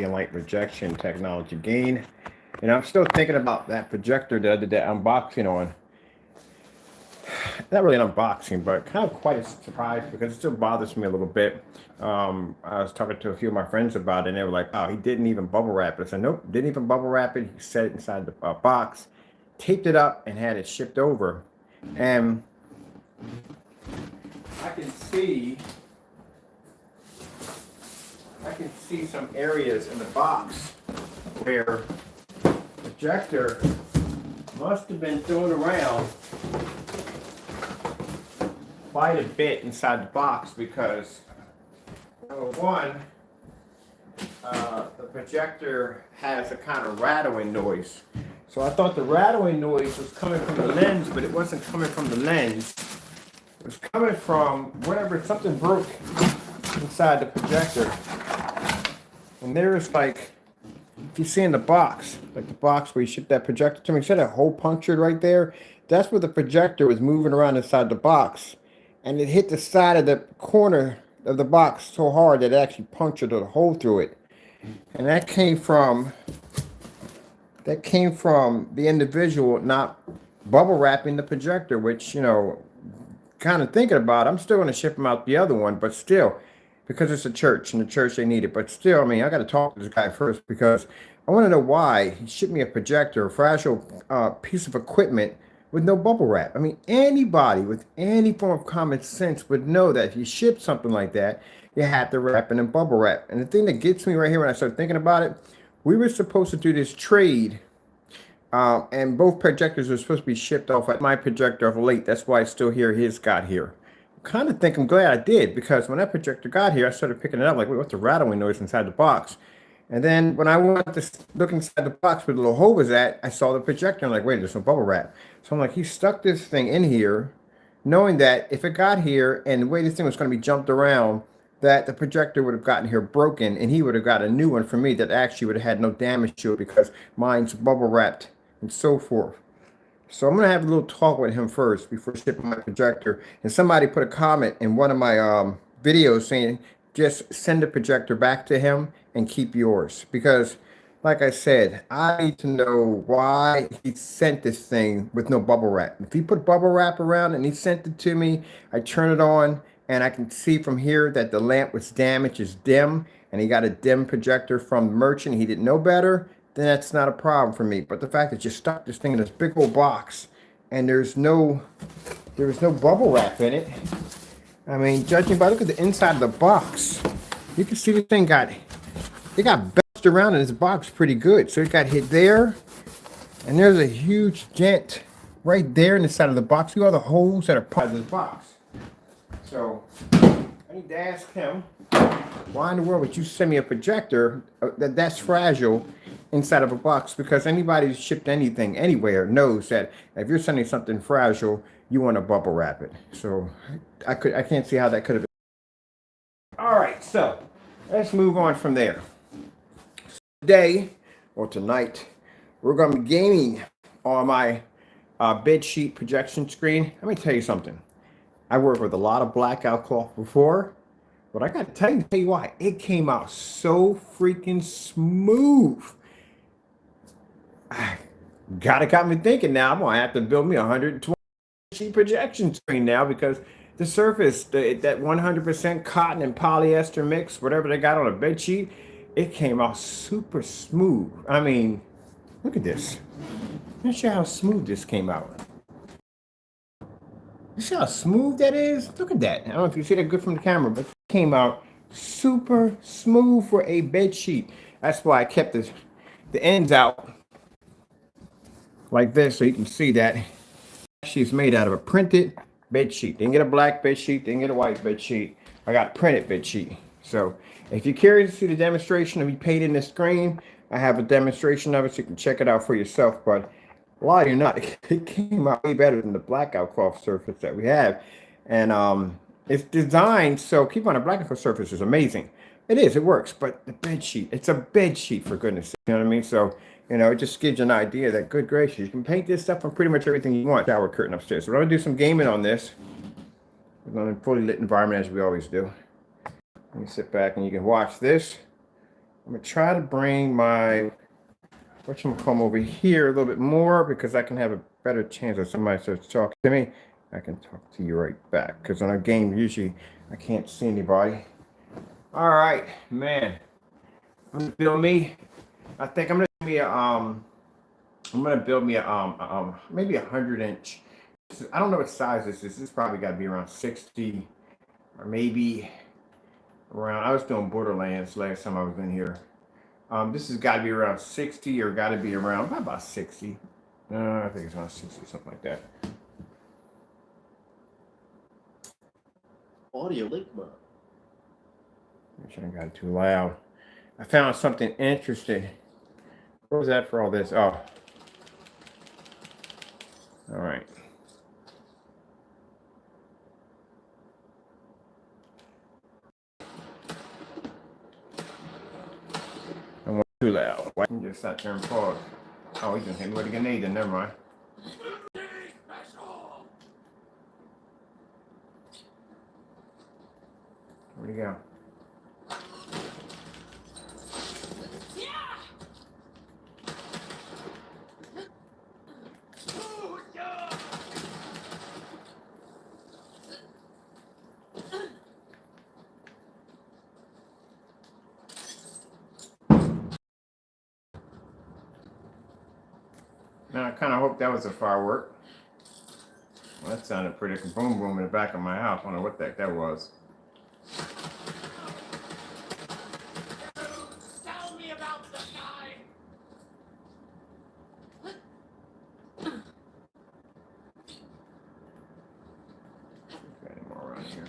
light rejection technology gain. And I'm still thinking about that projector that I did that unboxing on. Not really an unboxing, but kind of quite a surprise because it still bothers me a little bit. I was talking to a few of my friends about it, and they were like, "Oh, he didn't even bubble wrap it." I said, "Nope, didn't even bubble wrap it. He set it inside the box, taped it up, and had it shipped over." And I can see, I can see some areas in the box where the projector must have been thrown around quite a bit inside the box because number one, the projector has a kind of rattling noise. So I thought the rattling noise was coming from the lens, but it wasn't coming from the lens. It was coming from whatever, something broke inside the projector. And there's like, if you see in the box, like the box where you shipped that projector to me, see that hole punctured right there? That's where the projector was moving around inside the box. And it hit the side of the corner of the box so hard that it actually punctured a hole through it. And that came from the individual not bubble wrapping the projector, which, kind of thinking about it, I'm still going to ship him out the other one, but still, because it's a church and the church they need it. But still, I mean, I got to talk to this guy first because I want to know why he shipped me a projector, a fragile piece of equipment with no bubble wrap. I mean, anybody with any form of common sense would know that if you ship something like that, you have to wrap it in bubble wrap. And the thing that gets me right here when I start thinking about it, we were supposed to do this trade, and both projectors are supposed to be shipped off at my projector of late. That's why it's still here. His got here. Kind of think I'm glad I did because when that projector got here, I started picking it up like, wait, what's the rattling noise inside the box? And then when I went to look inside the box where the little hole was at, I saw the projector. I'm like, wait, there's some bubble wrap. So I'm like, he stuck this thing in here, knowing that if it got here and the way this thing was going to be jumped around, that the projector would have gotten here broken and he would have got a new one for me that actually would have had no damage to it because mine's bubble wrapped and so forth. So I'm going to have a little talk with him first before shipping my projector. And somebody put a comment in one of my videos saying, just send the projector back to him and keep yours. Because, like I said, I need to know why he sent this thing with no bubble wrap. If he put bubble wrap around and he sent it to me, I turn it on and I can see from here that the lamp was damaged, it's dim, and he got a dim projector from the merchant. He didn't know better. Then that's not a problem for me. But the fact that you stuck this thing in this big old box and there was no bubble wrap in it. I mean, judging by look at the inside of the box, you can see the thing got bounced around in this box pretty good. So it got hit there, and there's a huge dent right there in the side of the box. See all the holes that are part of this box. So I need to ask him, why in the world would you send me a projector that's fragile inside of a box? Because anybody who's shipped anything anywhere knows that if you're sending something fragile, you want to bubble wrap it. So I can't see how that could have been. All right, so let's move on from there. Today or tonight, we're going to be gaming on my bedsheet projection screen. Let me tell you something. I worked with a lot of blackout cloth before, but I got to tell you why. It came out so freaking smooth. Got me thinking now. I'm gonna have to build me a 120 sheet projection screen now because the surface, that 100% cotton and polyester mix, whatever they got on a bed sheet, it came out super smooth. I mean, look at this. Let me show you how smooth this came out. You see how smooth that is? Look at that. I don't know if you see that good from the camera, but it came out super smooth for a bed sheet. That's why I kept the ends out like this so you can see that she's made out of a printed bed sheet. Didn't get a black bed sheet, didn't get a white bed sheet. I got a printed bed sheet. So if you're curious to see the demonstration of me painting the screen, I have a demonstration of it so you can check it out for yourself. But lie or not, it came out way better than the blackout cloth surface that we have. And it's designed so keep on a blackout surface is amazing. It is, it works, but the bed sheet, it's a bed sheet for goodness sake, you know what I mean? So, it just gives you an idea that, good gracious, you can paint this stuff on pretty much everything you want. Shower curtain upstairs. So we're going to do some gaming on this. in a fully lit environment as we always do. You sit back and you can watch this I'm gonna try to bring my come over here a little bit more because I can have a better chance if somebody starts talking to me. I can talk to you right back because on a game usually I can't see anybody. All right, man. I'm gonna build me. I think I'm gonna build me a I'm gonna build me a maybe 100-inch. I don't know what size this is. This probably got to be around 60 or maybe around. I was doing Borderlands last time I was in here. This has got to be around 60 or got to be around about 60. I think it's around 60, something like that. Audio link mode. Make sure I got it too loud. I found something interesting. What was that for all this? Oh. All right. I went too loud. Why didn't you just sat there and pause? Oh, he didn't hit me with a grenade, then never mind. Where'd he go? Now, I kind of hope that was a firework. Well, that sounded pretty boom boom in the back of my house. I don't know what the heck that was. Tell me about the guy. Got any more around here?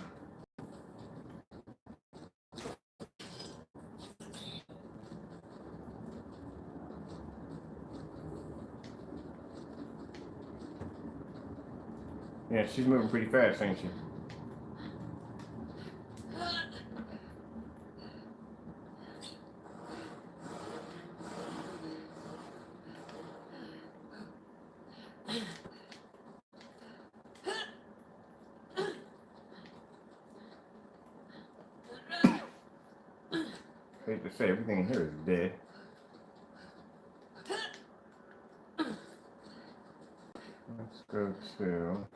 Yeah, she's moving pretty fast, ain't she? I hate to say, everything in here is dead. Let's go to...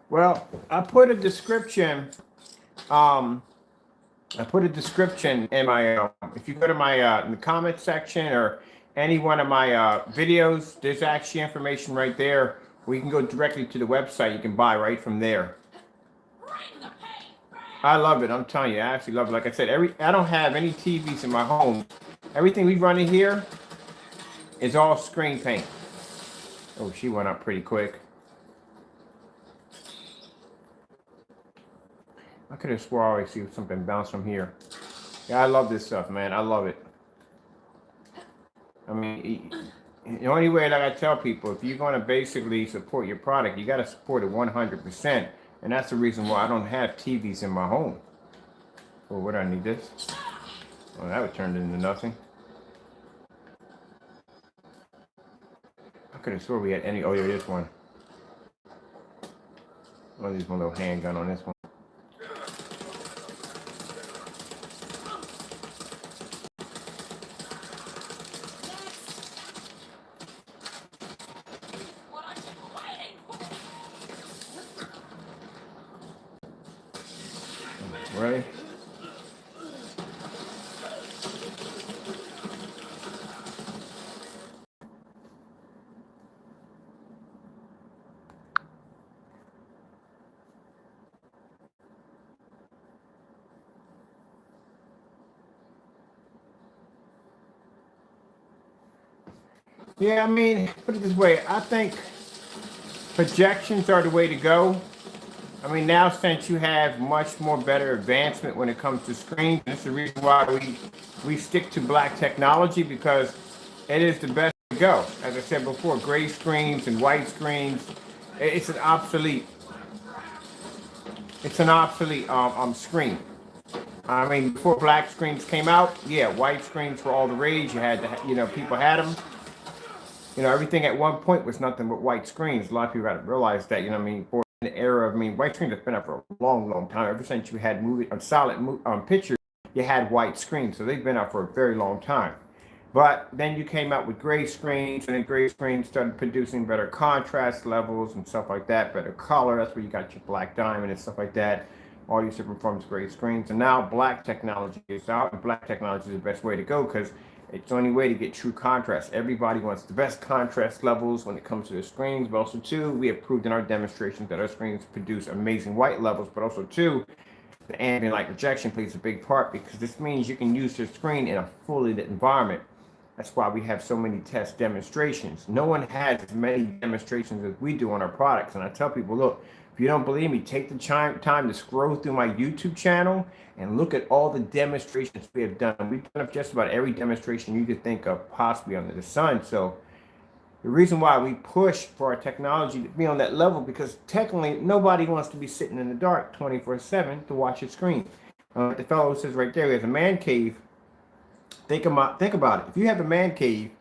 Well, I put a description. I put a description in my. If you go to my in the comment section or any one of my videos, there's actually information right there where you can go directly to the website. You can buy right from there. I love it. I'm telling you, I actually love it. Like I said, I don't have any TVs in my home. Everything we run in here is all screen paint. Oh, she went up pretty quick. I could have swore I always see something bounce from here. Yeah, I love this stuff, man. I love it. I mean, the only way, like I tell people, if you're going to basically support your product, you got to support it 100%. And that's the reason why I don't have TVs in my home. Oh, what do I need this? Oh, that would turn into nothing. I could have swore we had any. Oh, yeah, this one. I'll use my little handgun on this one. Ready? Yeah, I mean, put it this way. I think projections are the way to go. I mean, now since you have much more better advancement when it comes to screens, that's the reason why we we stick to black technology because it is the best to go. As I said before, gray screens and white screens, it's an obsolete. It's an obsolete screen. I mean, before black screens came out, yeah, white screens were all the rage. You had to, people had them. Everything at one point was nothing but white screens. A lot of people got to realize that. For the era of, white screens have been up for a long, long time. Ever since you had pictures, you had white screens. So they've been up for a very long time. But then you came out with gray screens, and then gray screens started producing better contrast levels and stuff like that, better color. That's where you got your black diamond and stuff like that. All these different forms of gray screens. And now black technology is out, and black technology is the best way to go because it's the only way to get true contrast. Everybody wants the best contrast levels when it comes to their screens, but also too, we have proved in our demonstrations that our screens produce amazing white levels, but also too, the ambient light rejection plays a big part because this means you can use your screen in a fully lit environment. That's why we have so many test demonstrations. No one has as many demonstrations as we do on our products. And I tell people, look, if you don't believe me, take the time to scroll through my YouTube channel and look at all the demonstrations we have done. We've done just about every demonstration you could think of possibly under the sun. So the reason why we push for our technology to be on that level, because technically nobody wants to be sitting in the dark 24/7 to watch a screen. The fellow says right there, there's a man cave. Think about it. If you have a man cave,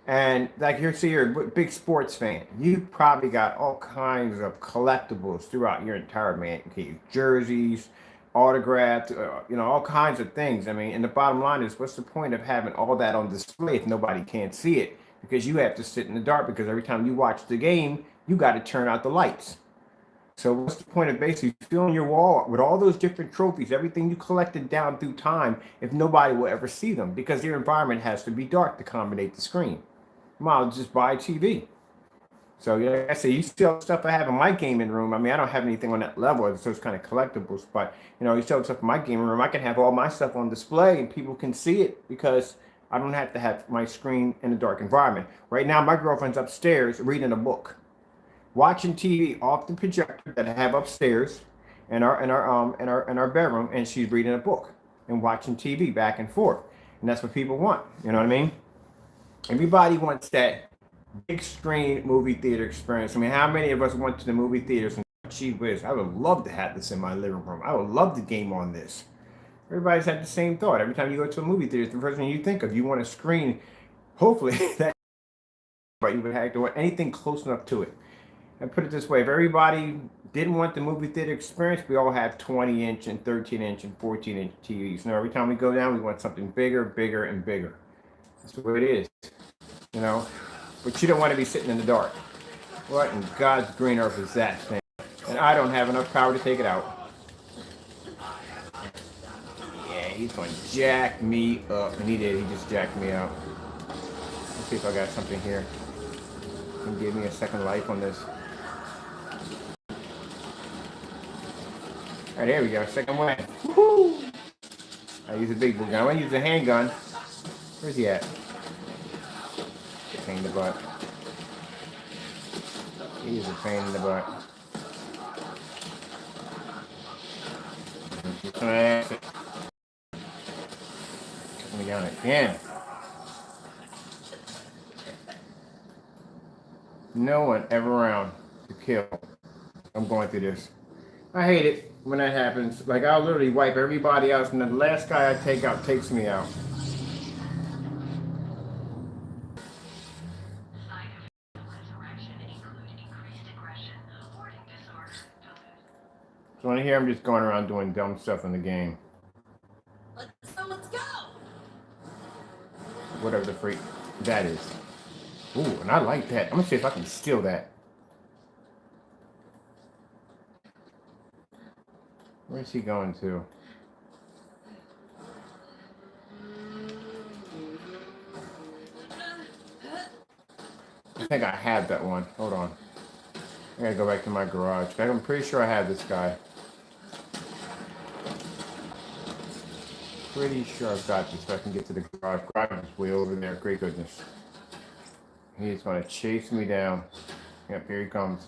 and like you're a big sports fan, you probably got all kinds of collectibles throughout your entire man cave, jerseys, autographed, all kinds of things. And the bottom line is, what's the point of having all that on display if nobody can't see it? Because you have to sit in the dark. Because every time you watch the game, you got to turn out the lights. So what's the point of basically filling your wall with all those different trophies, everything you collected down through time, if nobody will ever see them? Because your environment has to be dark to accommodate the screen. I'll just buy a TV. So like I say, you still stuff I have in my gaming room. I don't have anything on that level, so it's kind of collectibles. But you still stuff in my gaming room. I can have all my stuff on display and people can see it because I don't have to have my screen in a dark environment. Right now, my girlfriend's upstairs reading a book, watching TV off the projector that I have upstairs in our bedroom, and she's reading a book and watching TV back and forth. And that's what people want. You know what I mean? Everybody wants that big screen movie theater experience. How many of us went to the movie theaters and gee whiz, I would love to have this in my living room. I would love to game on this. Everybody's had the same thought. Every time you go to a movie theater, it's the first thing you think of. You want a screen, hopefully, that, but you would have to want anything close enough to it. And put it this way, if everybody didn't want the movie theater experience, we all have 20-inch and 13-inch and 14-inch TVs. Now, every time we go down, we want something bigger, bigger, and bigger. That's the way it is, But you don't want to be sitting in the dark. What in God's green earth is that thing? And I don't have enough power to take it out. Yeah, he's going to jack me up. And he did. He just jacked me out. Let's see if I got something here. Can give me a second life on this. All right, there we go. Second one. Woohoo! I use a big boy gun. I want to use a handgun. Where's he at? Pain in the butt. He's a pain in the butt. Let me down again. No one ever around to kill. I'm going through this. I hate it when that happens. Like, I'll literally wipe everybody else, and the last guy I take out takes me out. So I hear I'm just going around doing dumb stuff in the game. Let's go. Whatever the freak that is. Ooh, and I like that. I'm gonna see if I can steal that. Where's he going to? I think I have that one. Hold on. I gotta go back to my garage. I'm pretty sure I have this guy. Pretty sure I've got this so I can get to the garage. Garage is way over there. Great goodness. He's gonna chase me down. Yep, here he comes.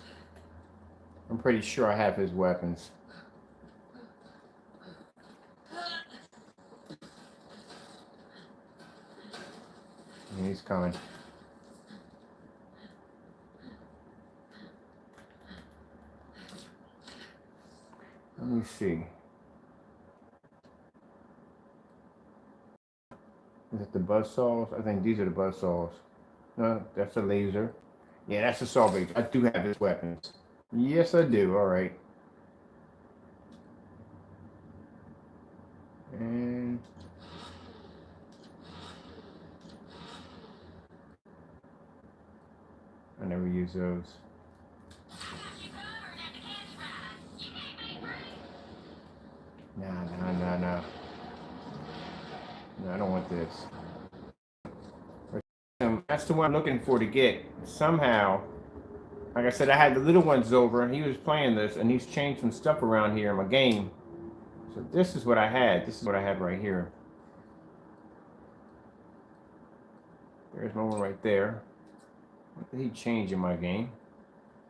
I'm pretty sure I have his weapons. He's coming. Let me see. Is it the buzzsaws? I think these are the buzzsaws. No, that's a laser. Yeah, that's a saw blade. I do have his weapons. Yes, I do. All right. And I never use those. No. No, I don't want this. That's the one I'm looking for to get. Somehow, like I said, I had the little ones over and he was playing this and he's changed some stuff around here in my game. So this is what I had. This is what I have right here. There's my one right there. What did he change in my game?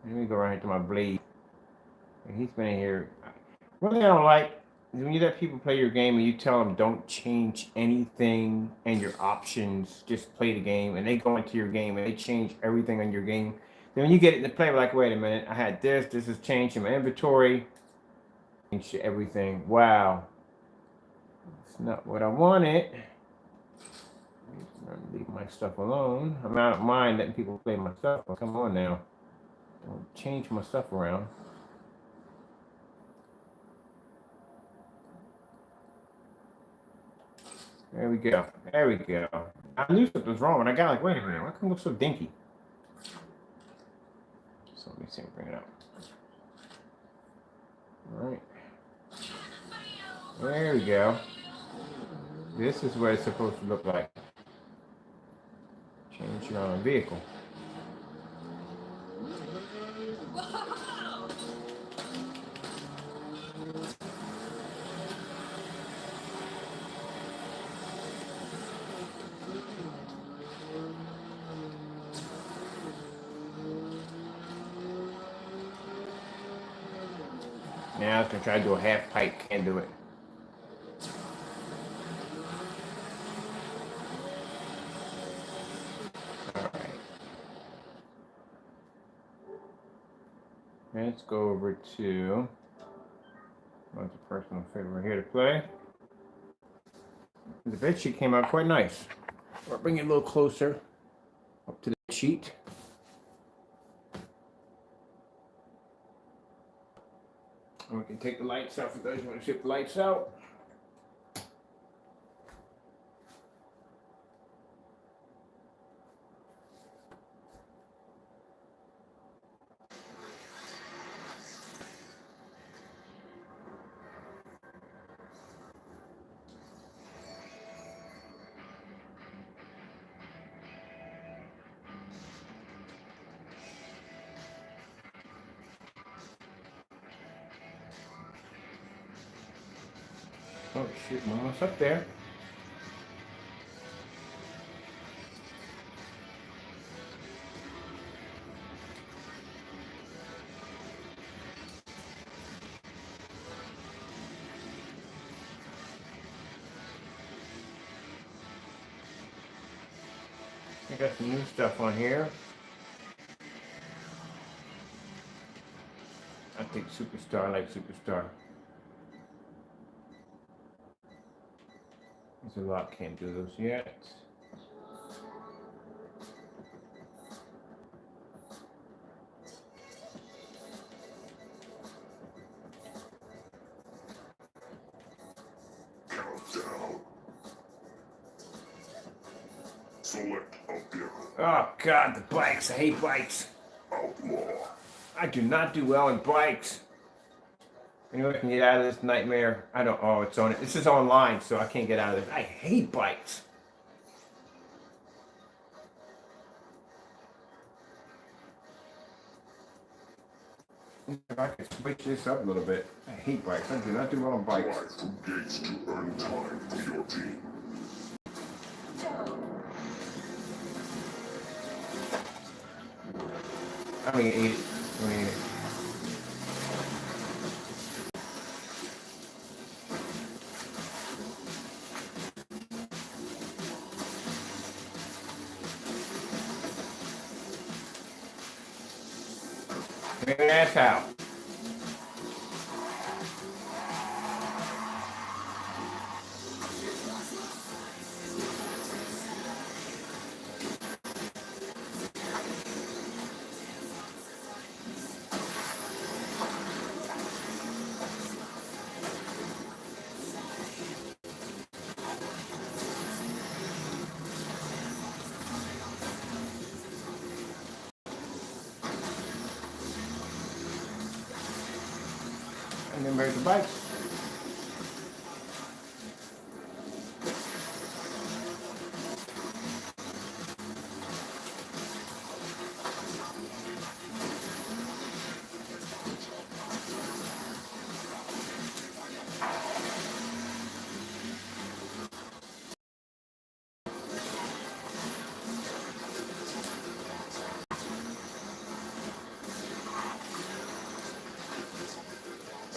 Let me go right into my blade. And he's been in here. One thing I don't like is when you let people play your game and you tell them don't change anything and your options, just play the game, and they go into your game and they change everything on your game. Then when you get it to play, we're like, wait a minute, I had this is changed in my inventory, changed everything. Wow. It's not what I wanted. I'm gonna leave my stuff alone. I don't mind letting people play my stuff, but come on now. Don't change my stuff around. There we go. There we go. I knew something was wrong, and I got like, wait a minute, why come it look so dinky? So let me see, bring it up. All right. There we go. This is what it's supposed to look like. Change your own vehicle. Now I was gonna try to do a half pipe, can't do it. Alright. Let's go over to what's a personal favorite here to play. The bed sheet came out quite nice. I'll bring it a little closer up to the sheet. And we can take the lights out for those who want to ship the lights out. Oh shit, I'm almost up there. I got some new stuff on here. I think Superstar, I like Superstar. There's a lot, can't do those yet. Countdown. Select a vehicle. Oh god, the bikes, I hate bikes. Outlaw. I do not do well in bikes. Anyone can get out of this nightmare? I don't, oh, it's on it. This is online, so I can't get out of this. I hate bikes. If I could switch this up a little bit. I hate bikes. I do not do well on bikes. Drive through gates to earn time for your team. I'm gonna eat it. I'm gonna eat it. Maybe that's how. And then there's the bikes.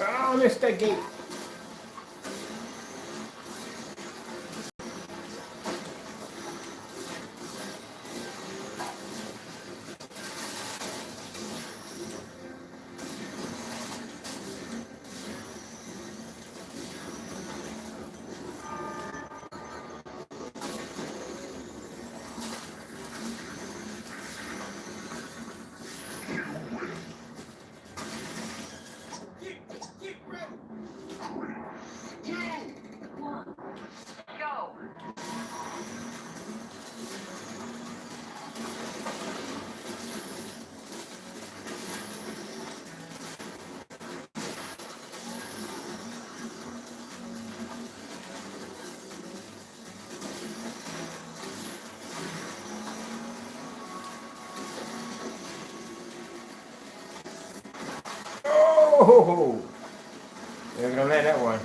Oh, I missed that gate. Get ready. 3, 2, 1, go. Oh! They're gonna let that one.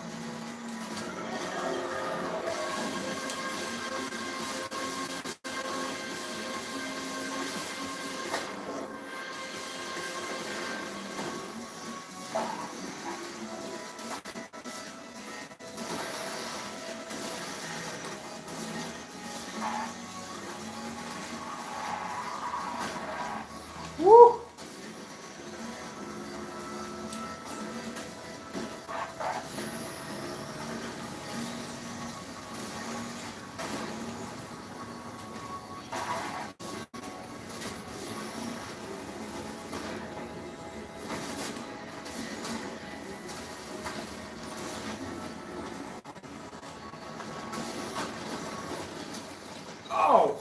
Woo! Oh!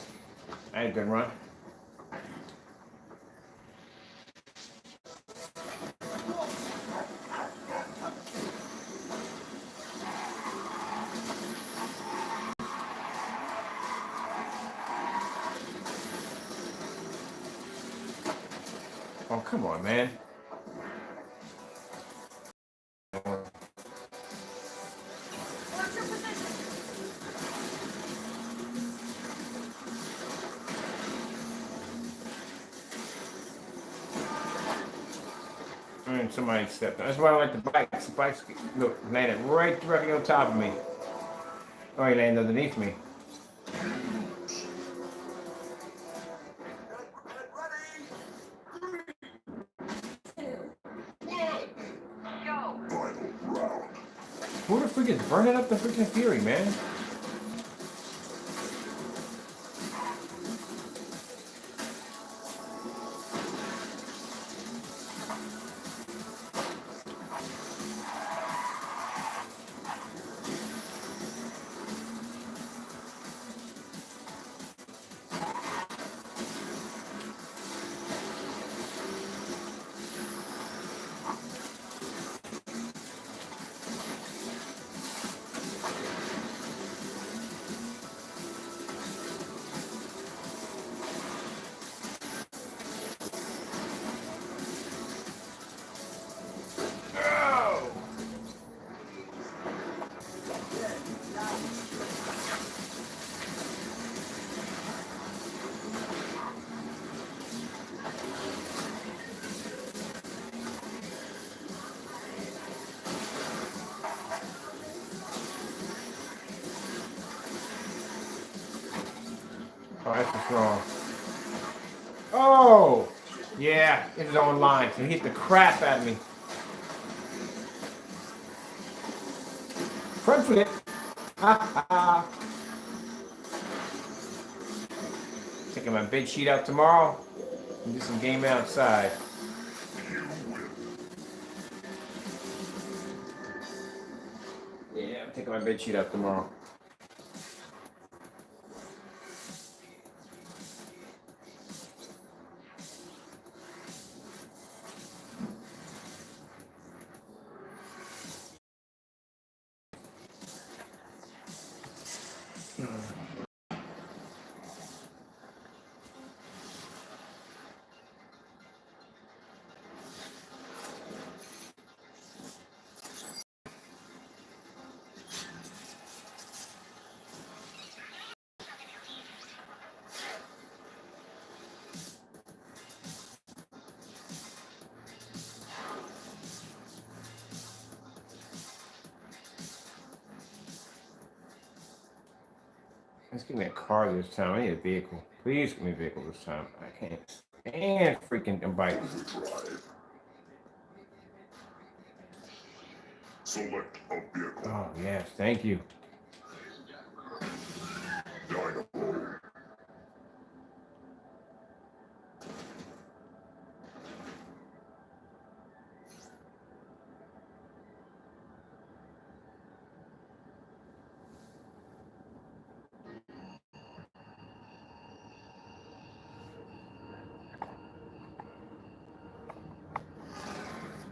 That ain't a good run. Oh, come on, man. What's your position? And somebody stepped on. That's why I like the bikes. The bikes, look, landed right directly on top of me. Oh, he landed underneath me. Go. Final round. Who the freak is burning up the freaking Fury, man? Oh! Oh, that's what's wrong. Oh! Yeah, it was online. So he hit the crap out of me. Front flip. Ha ha. Taking my bed sheet out tomorrow and do some gaming outside. Yeah, I'm taking my bed sheet out tomorrow. Let's give me a car this time. I need a vehicle. Please give me a vehicle this time. I can't stand freaking bikes. Select a vehicle. Oh, yes. Thank you. Dynamo.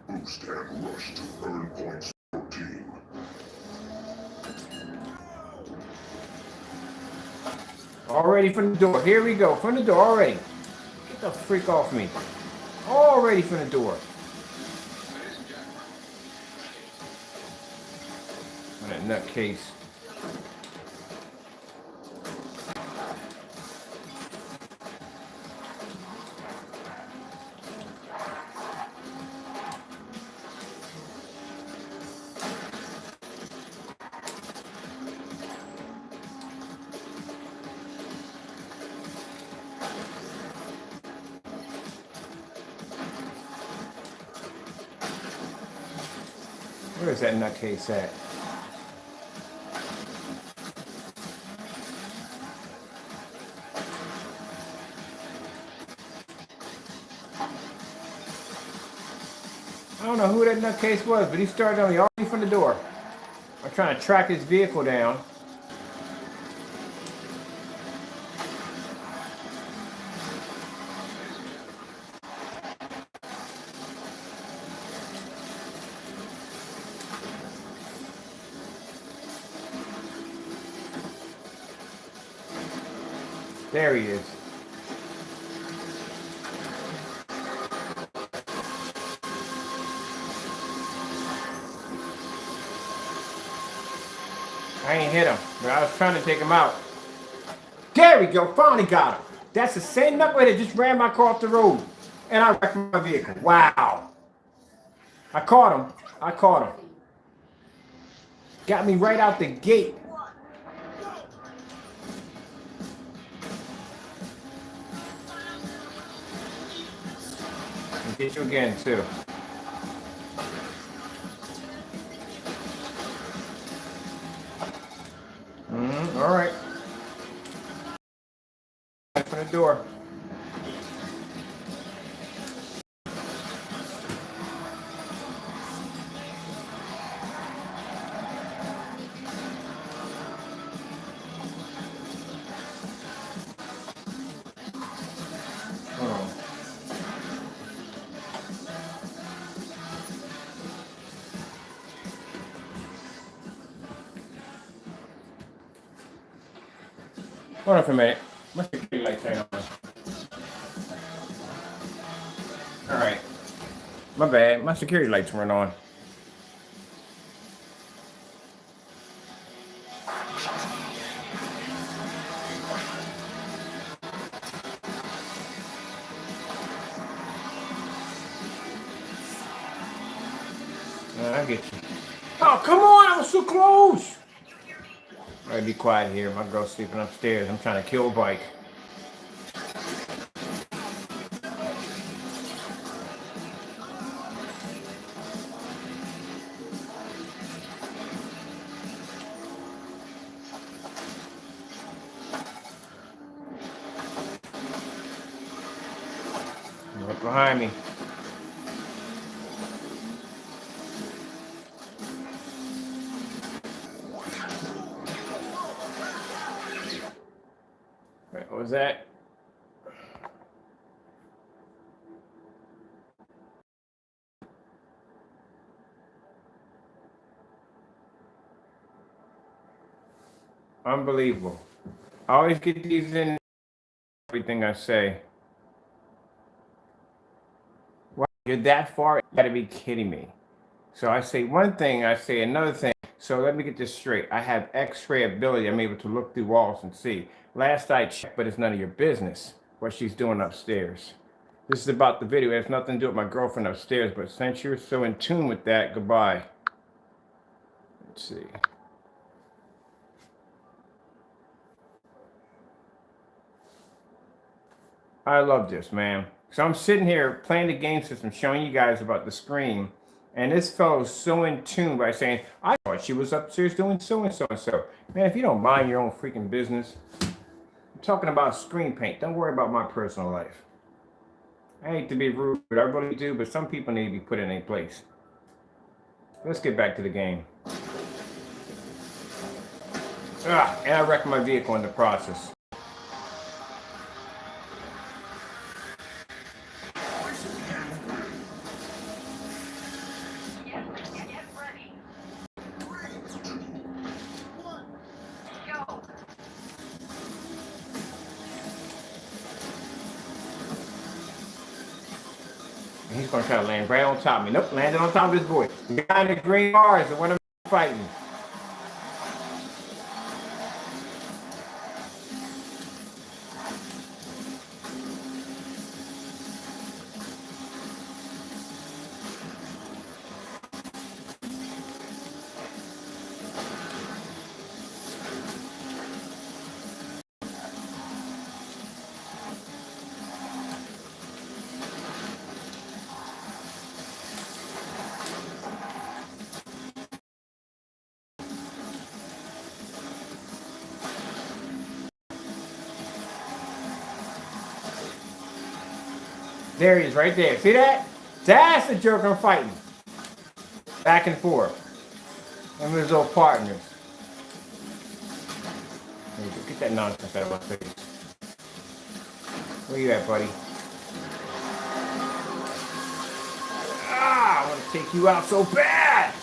Boost and rush to earn points for your team. Already from the door. Here we go. From the door already. Get the freak off me. Already from the door. That nutcase. Where is that nutcase at? I don't know who that nutcase was, but he started on me already from the door. I'm trying to track his vehicle down. There he is. I ain't hit him, but I was trying to take him out. There we go, finally got him. That's the same knucklehead that just ran my car off the road. And I wrecked my vehicle. Wow. I caught him. I caught him. Got me right out the gate. And get you again, too. All right. Open the door. Hold on for a minute. My security lights ain't on. Alright. My bad. My security lights weren't on. I get you. Oh, come on! I was so close! I gotta be quiet here. My girl's sleeping upstairs. I'm trying to kill a bike. Look behind me. Wait, what was that? Unbelievable. I always get these in everything I say. Wow, you're that far? You gotta be kidding me. So I say one thing, I say another thing. So let me get this straight. I have X-ray ability. I'm able to look through walls and see. Last I checked, but it's none of your business what she's doing upstairs. This is about the video. It has nothing to do with my girlfriend upstairs, but since you're so in tune with that, goodbye. Let's see. I love this, man. So I'm sitting here playing the game system, showing you guys about the screen, and this fellow's so in tune by saying, I thought she was upstairs doing so and so and so. Man, if you don't mind your own freaking business, I'm talking about screen paint. Don't worry about my personal life. I hate to be rude, but I really do, but some people need to be put in a place. Let's get back to the game. And I wrecked my vehicle in the process. Get ready. 3, 2, 1, go. And he's gonna try to land right on top of me. Nope, landed on top of this boy. The guy in the green bars, the one I'm fighting. There he is, right there. See that? That's the jerk I'm fighting. Back and forth. And his little partners. There you go. Get that nonsense out of my face. Where you at, buddy? Ah, I want to take you out so bad.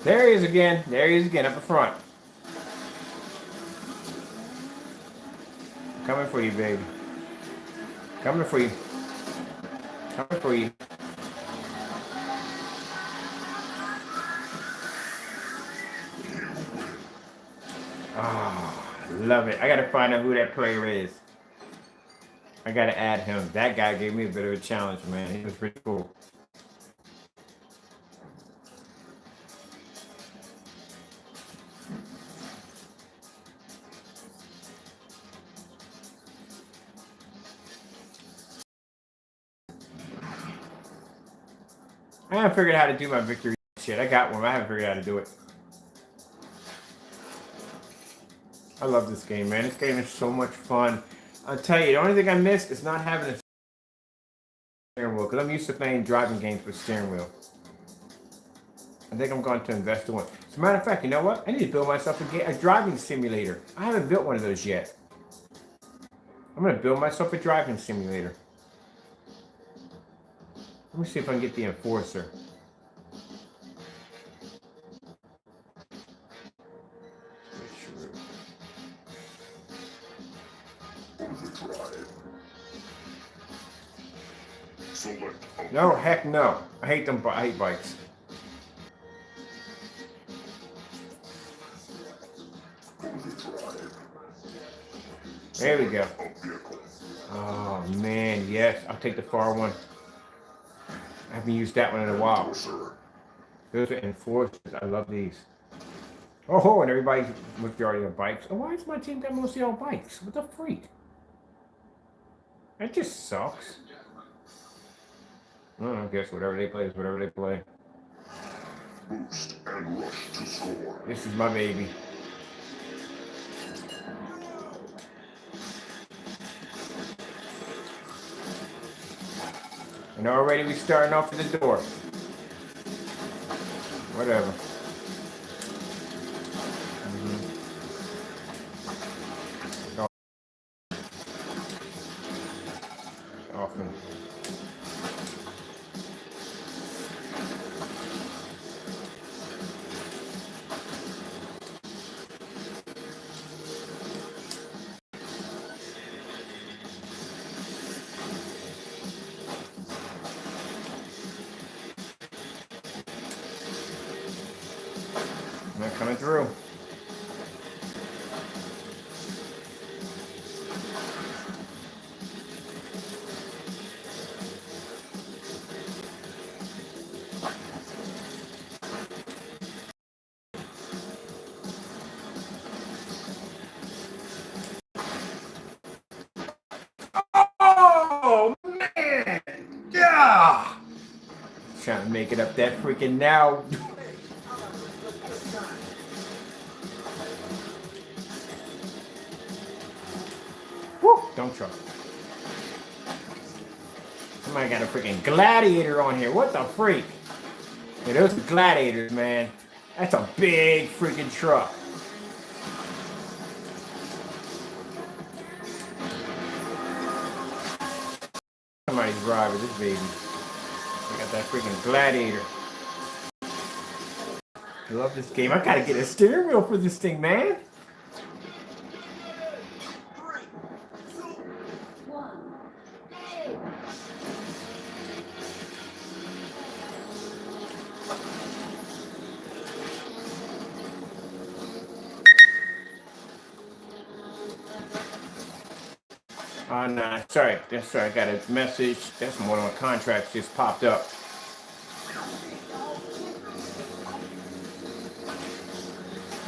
There he is again. There he is again up in front. Coming for you, baby. Coming for you. Coming for you. Oh, love it. I gotta find out who that player is. I gotta add him. That guy gave me a bit of a challenge, man. He was pretty cool. I haven't figured out how to do my victory shit. I got one. I haven't figured out how to do it. I love this game, man. This game is so much fun. I'll tell you, the only thing I missed is not having a steering wheel, because I'm used to playing driving games with steering wheel. I think I'm going to invest in one. As a matter of fact, you know what? I need to build myself a driving simulator. I haven't built one of those yet. I'm going to build myself a driving simulator. Let me see if I can get the Enforcer. No, heck no. I hate them. I hate bikes. There we go. Oh man, yes. I'll take the far one. I haven't used that one in a while. Those are Enforcers. I love these. Oh, and everybody's majority of bikes. Oh, why is my team got mostly all bikes? What the freak? That just sucks. I guess whatever they play is whatever they play. Boost and rush to score. This is my baby. And already we starting off at the door. Whatever. Often. Not coming through. Oh man! Yeah! Trying to make it up that freaking now. Woo! Don't trust. Somebody got a freaking gladiator on here. What the freak? Yeah, those are gladiators, man. That's a big freaking truck. Somebody's driving this baby. I got that freaking gladiator. I love this game. I gotta get a steering wheel for this thing, man. Oh, no, sorry. That's right. I got a message. That's one of my contracts just popped up.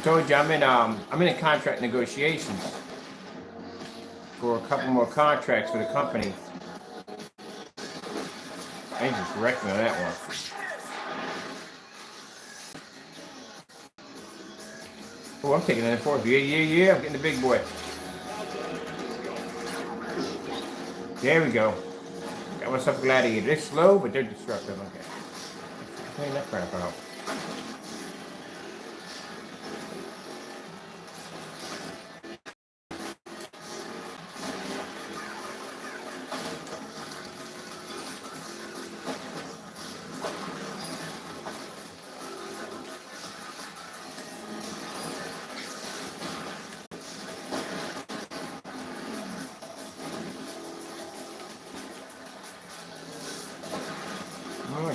Told you I'm in contract negotiations for a couple more contracts for the company. I ain't just wrecking on that one. Oh, I'm taking it in fourth. Yeah. I'm getting the big boy. There we go. Got myself a gladiator. They're slow, but they're destructive. Okay. Clean that crap out.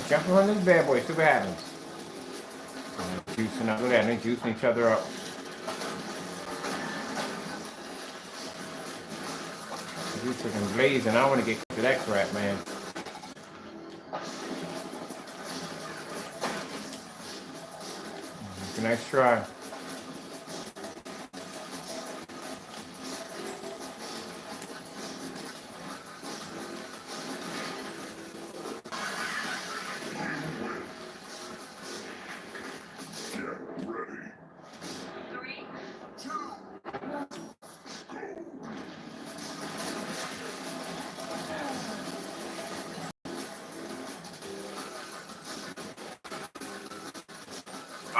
Jump on this bad boy, see what happens. Juicing up, look at them, they're juicing each other up. These freaking blazing, I want to get to that crap, man. Nice try.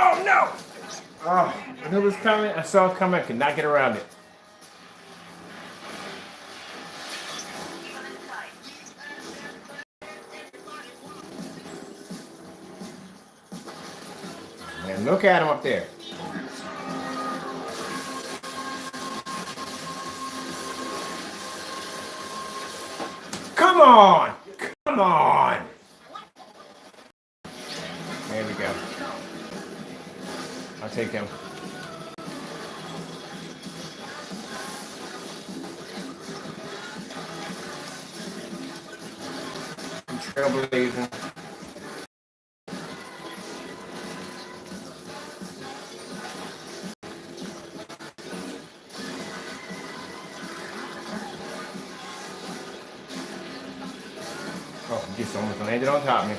Oh no! Oh, I knew it was coming. I saw it coming. I could not get around it. Man, look at him up there. Come on! Come on! There we go. I'll take him. Trailblazing. just almost landed on top of me.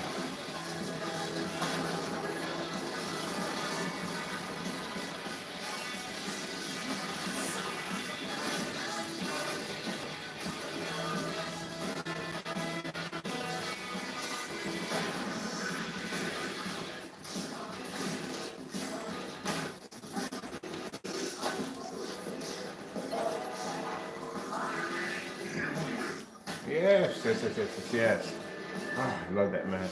Yes. Oh, I love that, man.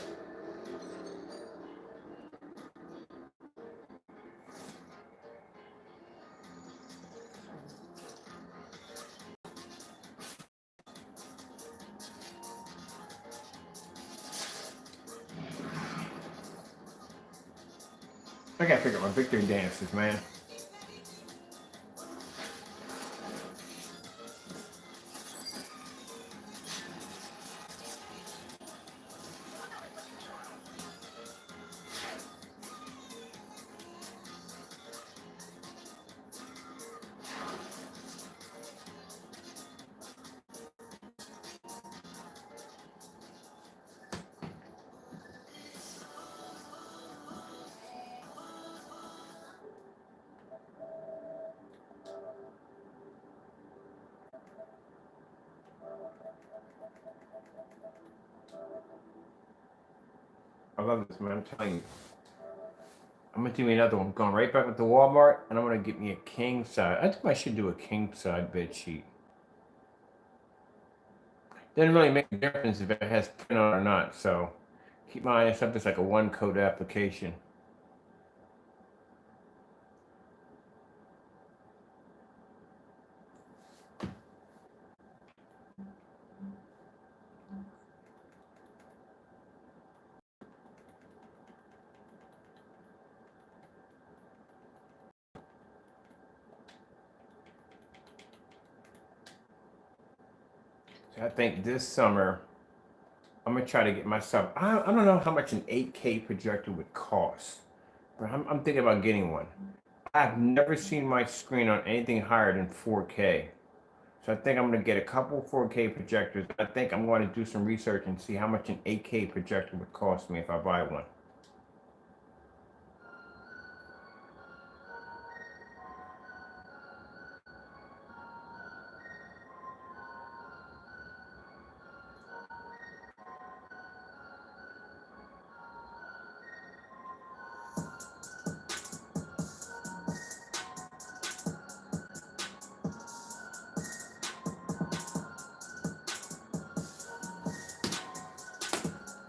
I gotta pick up my victory dances, man. I love this, man. I'm telling you. I'm gonna do me another one. I'm going right back with the Walmart, and I'm gonna get me a king size. I think I should do a king size bed sheet. Doesn't really make a difference if it has print on it or not. So keep my eyes up. It's like a one coat application. So I think this summer I'm gonna try to get myself. I don't know how much an 8K projector would cost, but I'm thinking about getting one. I've never seen my screen on anything higher than 4K. So I think I'm gonna get a couple 4K projectors. I think I'm going to do some research and see how much an 8K projector would cost me if I buy one.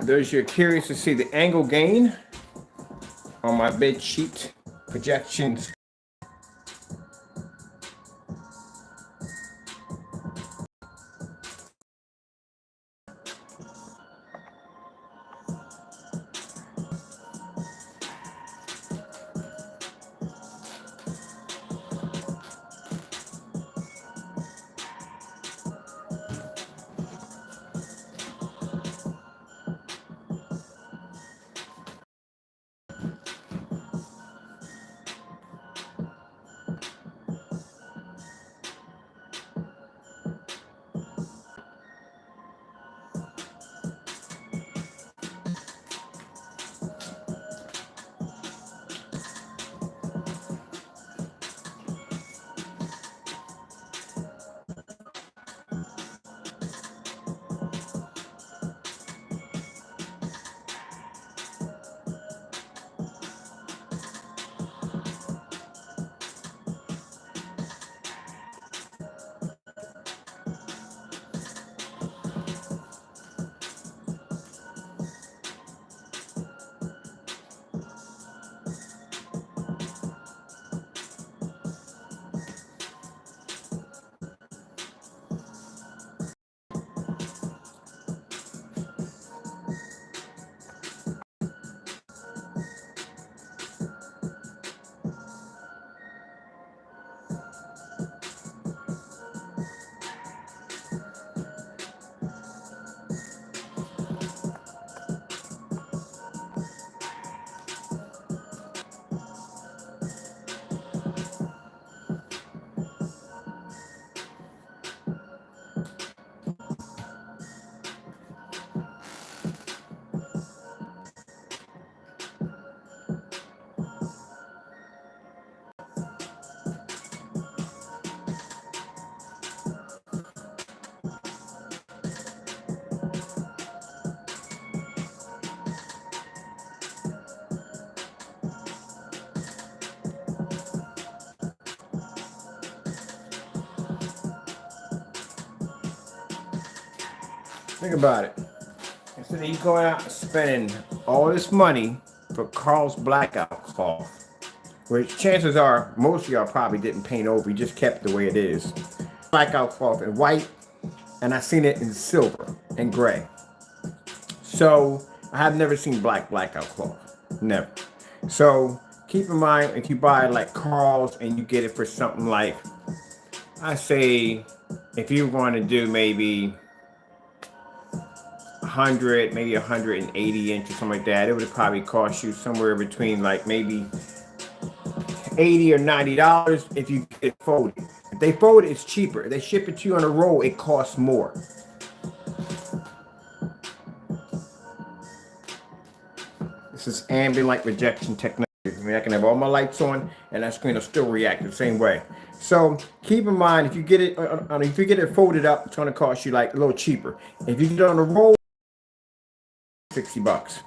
Those you're curious to see the angle gain on my bed sheet projections. Think about it. Instead of you going out and spending all this money for Carl's blackout cloth, which chances are most of y'all probably didn't paint over, you just kept the way it is. Blackout cloth in white, and I seen it in silver and gray. So I have never seen blackout cloth. Never. So keep in mind if you buy like Carl's and you get it for something like, I say, if you're going to do maybe 100, maybe 180 inches, something like that, it would probably cost you somewhere between like maybe $80 or $90 if you get it folded. If they fold it, it's cheaper. If they ship it to you on a roll, it costs more. This is ambient light rejection technology. I mean, I can have all my lights on and that screen will still react the same way. So keep in mind, if you get it folded up, it's going to cost you like a little cheaper. If you get it on a roll, $60.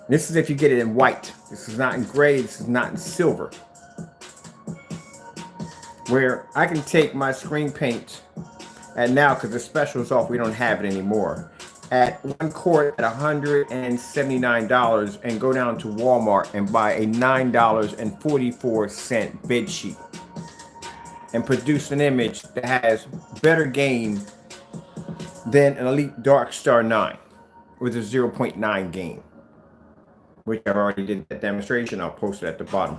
This is if you get it in white. This is not in gray. This is not in silver. Where I can take my screen paint, and now because the special is off, we don't have it anymore, at 1 quart at $179 and go down to Walmart and buy a $9.44 bed sheet and produce an image that has better gain than an Elite Dark Star 9 with a 0.9 gain, which I've already did that demonstration. I'll post it at the bottom.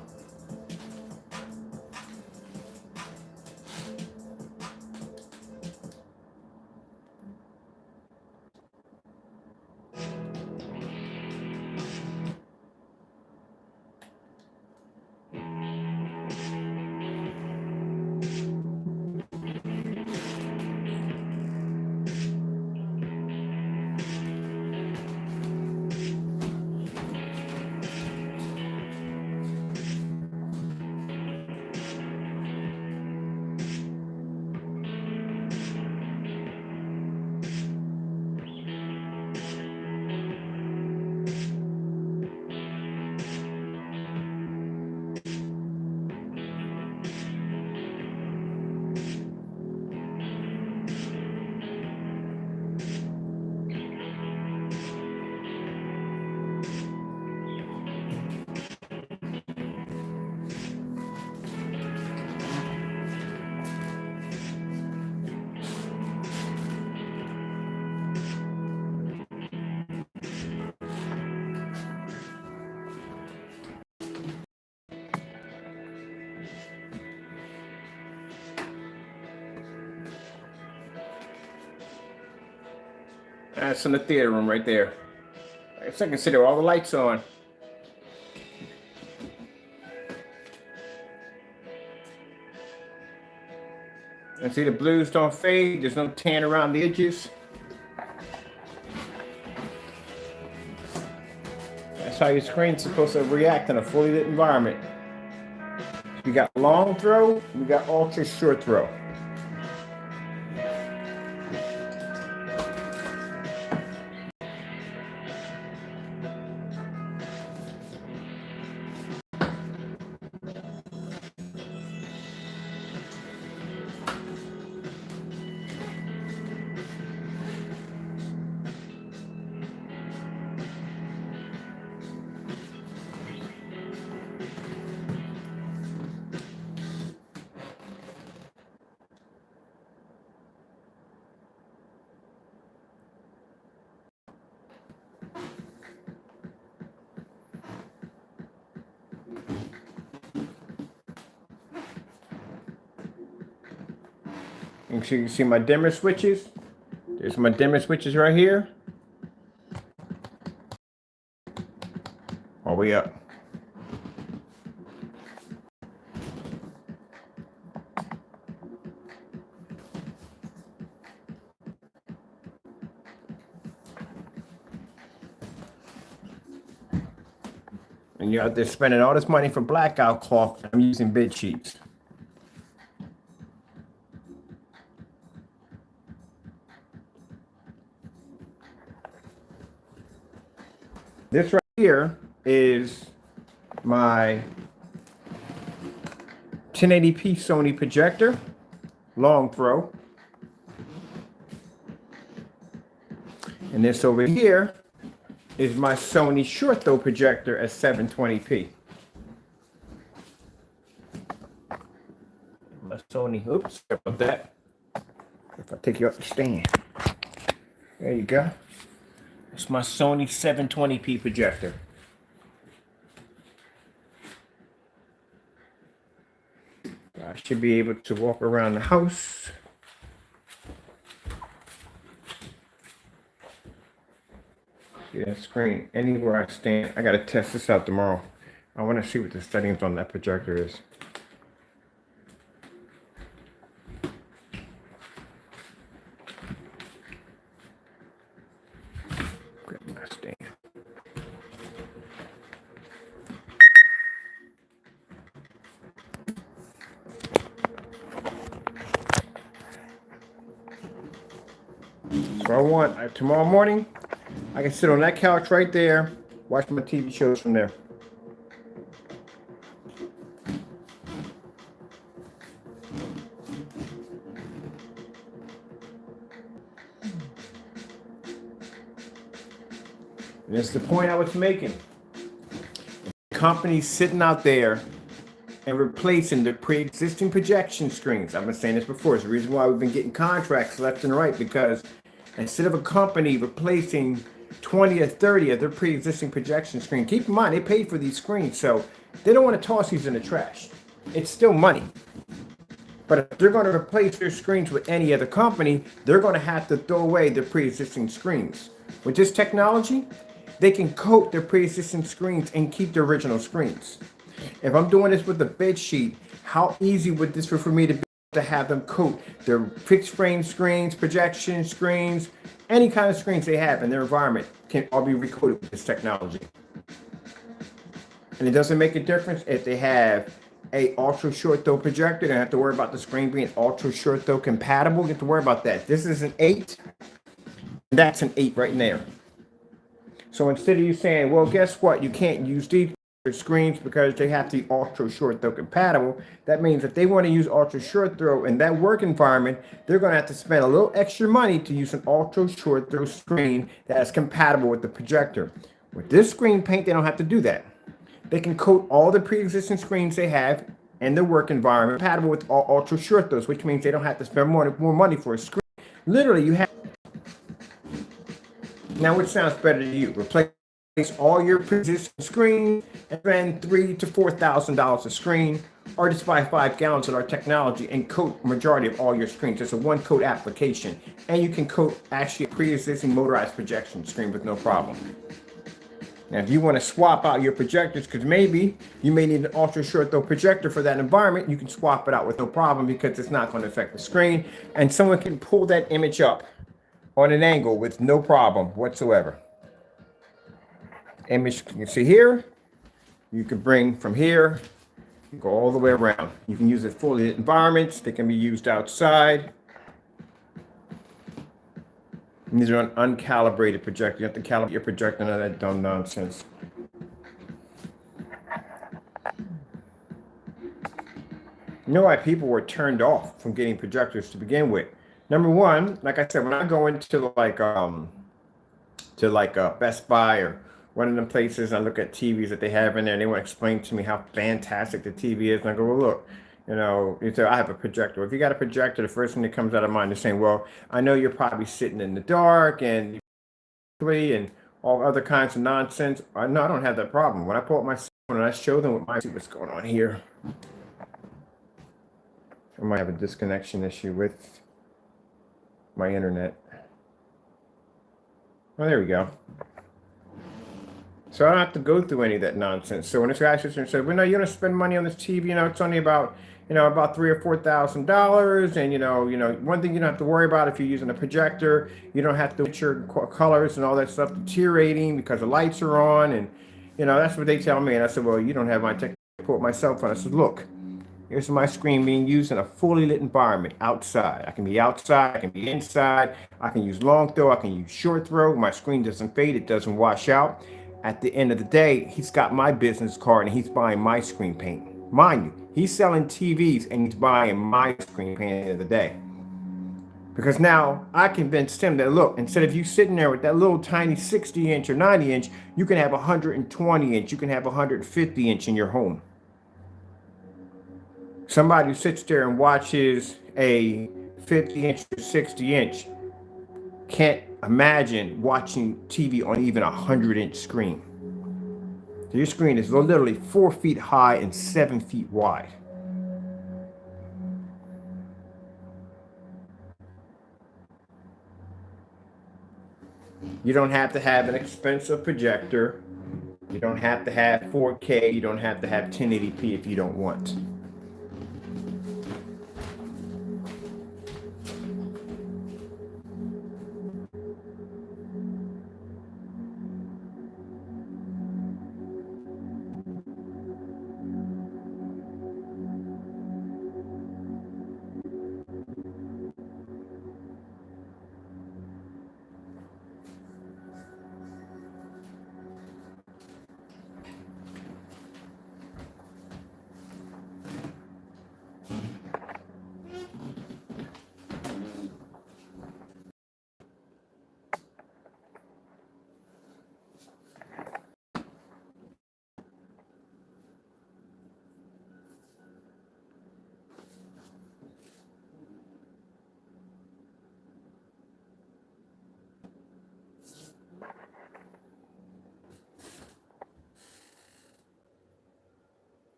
That's in the theater room right there. I can consider all the lights on. And see the blues don't fade. There's no tan around the edges. That's how your screen's supposed to react in a fully lit environment. We got long throw, we got ultra short throw. And so you can see my dimmer switches. There's my dimmer switches right here. All the way up. And you're out there spending all this money for blackout cloth. I'm using bed sheets. This right here is my 1080p Sony projector, long throw. And this over here is my Sony short throw projector at 720p. My Sony, oops, sorry about that. If I take you up the stand. There you go. It's my Sony 720p projector. I should be able to walk around the house. See that screen anywhere I stand. I gotta test this out tomorrow. I want to see what the settings on that projector is. Grab my stand. So I want tomorrow morning, I can sit on that couch right there, watch my TV shows from there. And that's the point I was making. Companies sitting out there and replacing the pre-existing projection screens. I've been saying this before. It's the reason why we've been getting contracts left and right, because instead of a company replacing 20 or 30 of their pre-existing projection screen, keep in mind they paid for these screens, so they don't want to toss these in the trash. It's still money. But if they're going to replace their screens with any other company, they're going to have to throw away their pre-existing screens. With this technology, they can coat their pre-existing screens and keep the original screens. If I'm doing this with a bed sheet, how easy would this be for me to be able to have them coat their fixed frame screens, projection screens, any kind of screens they have in their environment can all be recoated with this technology. And it doesn't make a difference if they have a ultra short throw projector. They don't have to worry about the screen being ultra short throw compatible. You have to worry about that. This is an 8. That's an 8 right there. So instead of you saying, well, guess what? You can't use these screens because they have to be ultra short throw compatible. That means if they want to use ultra short throw in that work environment, they're going to have to spend a little extra money to use an ultra short throw screen that is compatible with the projector. With this screen paint, they don't have to do that. They can coat all the pre-existing screens they have in their work environment compatible with all ultra short throws, which means they don't have to spend more money for a screen. Literally, you have. Now, which sounds better to you? Replace all your pre-existing screens and spend $3,000 to $4,000 a screen, or just buy 5 gallons of our technology and coat majority of all your screens. It's a one-coat application, and you can coat actually a pre-existing motorized projection screen with no problem. Now, if you want to swap out your projectors, because maybe you may need an ultra short throw projector for that environment, you can swap it out with no problem because it's not going to affect the screen, and someone can pull that image up on an angle with no problem whatsoever. Image you can see here, you can bring from here, you go all the way around. You can use it fully lit environments. They can be used outside. And these are an uncalibrated projector. You have to calibrate your projector, none of that dumb nonsense. You know why people were turned off from getting projectors to begin with? Number one, like I said, when I go into like Best Buy or one of them places, I look at TVs that they have in there, and they want to explain to me how fantastic the TV is. And I go, well, look, you say, I have a projector. If you got a projector, the first thing that comes out of mind is saying, well, I know you're probably sitting in the dark and all other kinds of nonsense. No, I don't have that problem. When I pull up my phone and I show them what's going on here. I might have a disconnection issue with my internet. Oh, there we go. So I don't have to go through any of that nonsense. So when this guy sits there and says, well, no, you're going to spend money on this TV, it's only about $3,000 or $4,000. And, one thing you don't have to worry about if you're using a projector, you don't have to get your colors and all that stuff deteriorating because the lights are on. And, that's what they tell me. And I said, well, you don't have my tech. I pull up my cell phone. I said, look, here's my screen being used in a fully lit environment outside. I can be outside, I can be inside, I can use long throw, I can use short throw. My screen doesn't fade, it doesn't wash out. At the end of the day, he's got my business card and he's buying my screen paint. Mind you, he's selling TVs and he's buying my screen paint at the end of the day. Because now I convinced him that, look, instead of you sitting there with that little tiny 60-inch or 90-inch, you can have 120-inch, you can have 150-inch in your home. Somebody who sits there and watches a 50-inch or 60-inch can't imagine watching TV on even a 100-inch screen. So your screen is literally 4 feet high and 7 feet wide. You don't have to have an expensive projector. You don't have to have 4K. You don't have to have 1080p if you don't want.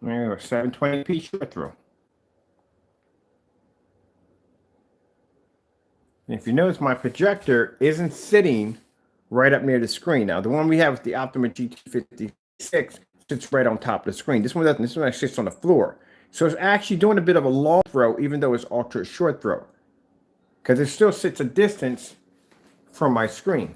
There, 720p short throw. And if you notice, my projector isn't sitting right up near the screen. Now, the one we have with the Optima GT56 sits right on top of the screen. This one doesn't. This one actually sits on the floor. So it's actually doing a bit of a long throw, even though it's ultra short throw, because it still sits a distance from my screen.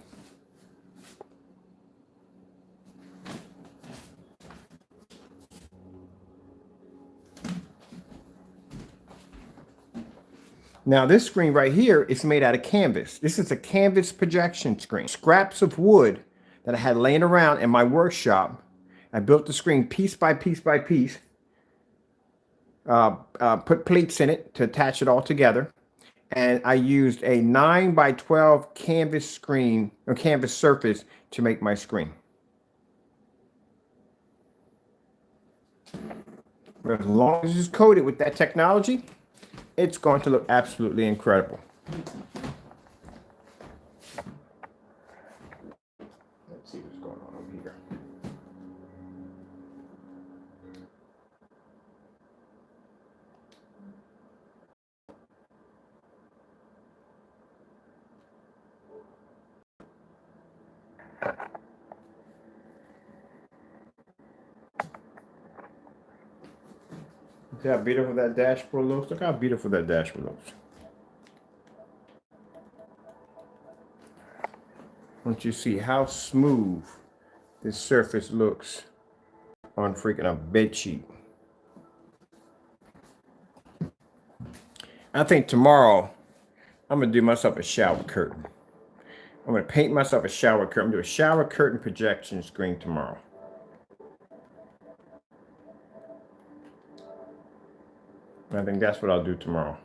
Now this screen right here is made out of canvas. This is a canvas projection screen. Scraps of wood that I had laying around in my workshop. I built the screen piece by piece by piece. Put plates in it to attach it all together. And I used a 9x12 canvas screen or canvas surface to make my screen. But as long as it's coated with that technology, it's going to look absolutely incredible. Let's see what's going on over here. See how beautiful that dashboard looks? Look how beautiful that dashboard looks. Once you see how smooth this surface looks on freaking a bed sheet. I think tomorrow I'm gonna do myself a shower curtain. I'm gonna paint myself a shower curtain. I'm gonna do a shower curtain projection screen tomorrow. I think that's what I'll do tomorrow.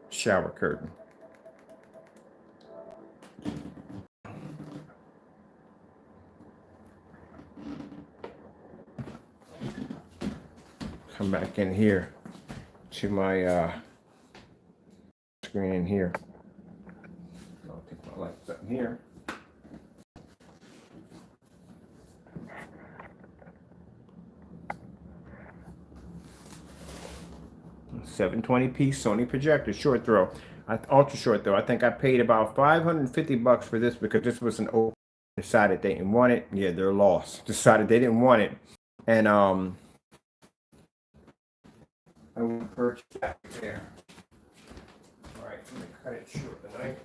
Shower curtain. Come back in here to my screen in here. I'll take my lights up in here. $720p Sony projector, short throw, ultra short throw. I think I paid about $550 for this because this was an old. Decided they didn't want it. Yeah, they're lost. Decided they didn't want it, and I will purchase that there. All right, I'm gonna cut it short tonight.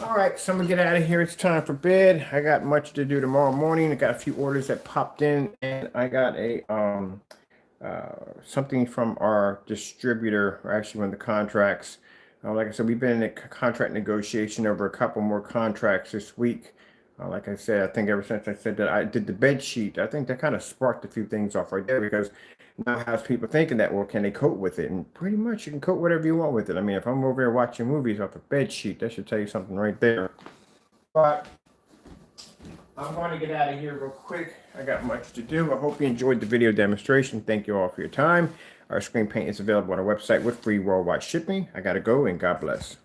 All right, so I'm gonna get out of here. It's time for bed. I got much to do tomorrow morning. I got a few orders that popped in, and I got a something from our distributor, or actually one of the contracts. Like I said, we've been in a contract negotiation over a couple more contracts this week. Like I said, I think ever since I said that I did the bed sheet, I think that kind of sparked a few things off right there because now it has people thinking that, well, can they cope with it? And pretty much you can cope whatever you want with it. I mean, if I'm over here watching movies off a bed sheet, that should tell you something right there. But I'm going to get out of here real quick. I got much to do. I hope you enjoyed the video demonstration. Thank you all for your time. Our screen paint is available on our website with free worldwide shipping. I got to go, and God bless.